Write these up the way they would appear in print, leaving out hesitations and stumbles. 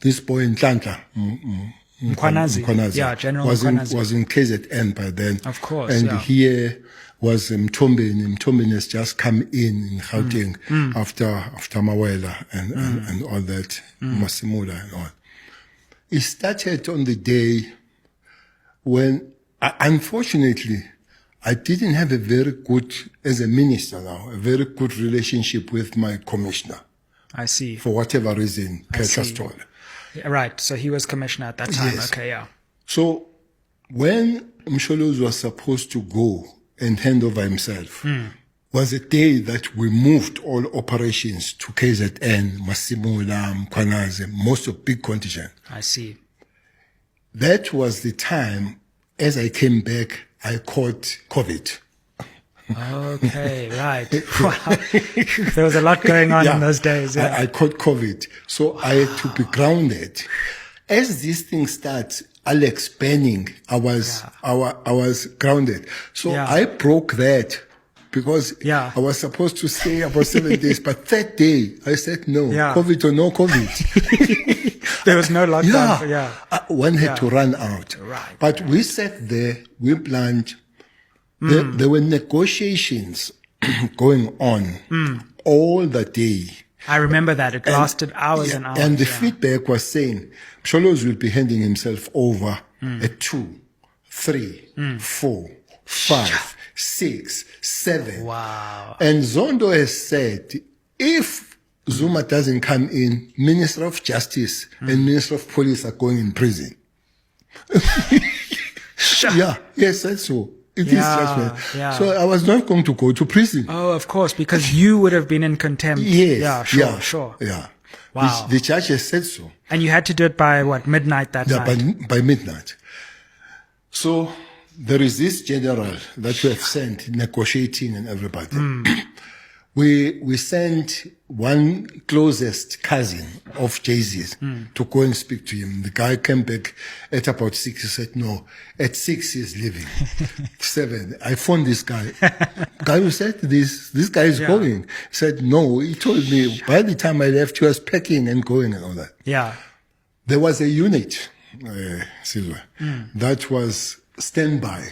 this boy Nhlanhla, Mkhwanazi. Yeah, General Mkhwanazi. was in KZN by then. Of course, And yeah. here was Mtombeni. Mtombeni has just come in Gauteng after Mawela and all that, Masimula and all. It started on the day when, unfortunately, I didn't have a very good, as a minister now, a very good relationship with my commissioner. I see. For whatever reason, Petra see. Stoll. Right, so he was commissioner at that time. Yes. Okay, yeah. So when Msholozi was supposed to go and hand over himself, was a day that we moved all operations to KZN, Masimula, Mkhwanazi, most of big contingent. I see. That was the time, as I came back, I caught COVID. Okay, right. Wow. There was a lot going on in those days. Yeah. I caught COVID. So I had to be grounded. As this thing starts, Alex Benning, I was grounded. So I broke that because I was supposed to stay about 7 days. But that day, I said, no, COVID or no COVID. There was no lockdown. One had to run out. Right. But we sat there, we planned. There were negotiations going on all the day. I remember that. It lasted hours and hours. And the feedback was saying, Msholozi will be handing himself over at 2, 3, 4, 5, 6, 7. Wow. And Zondo has said, if Zuma doesn't come in, Minister of Justice and Minister of Police are going in prison. Yes, that's so. It is judgment. So I was not going to go to prison. Oh, of course, because you would have been in contempt. Yes. Yeah, sure. Yeah. Wow. The judge has said so. And you had to do it by what, midnight that night? By midnight. So there is this general that we have sent negotiating and everybody. We sent one closest cousin of Jay-Z's to go and speak to him. The guy came back at about 6. He said, no, at 6 he's leaving. 7. I phoned this guy. Guy who said this guy is going. He said, no, he told me by the time I left, he was packing and going and all that. Yeah. There was a unit, Silva, that was standby,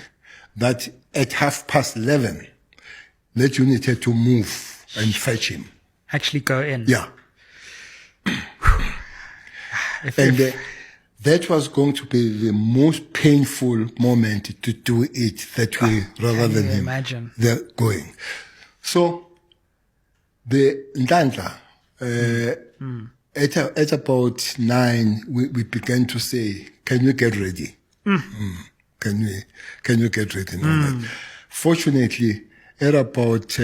that at 11:30, that unit had to move and fetch him. Actually go in. Yeah. That was going to be the most painful moment to do it that way rather than him imagine. Going. So the Nhlanhla, at about 9, we began to say, can you get ready? Can you get ready? Fortunately, at about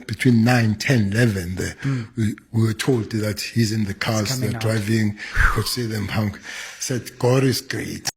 between 9, 10, 11, we were told that he's in the cars, they're driving, could see them hung. Said, God is great.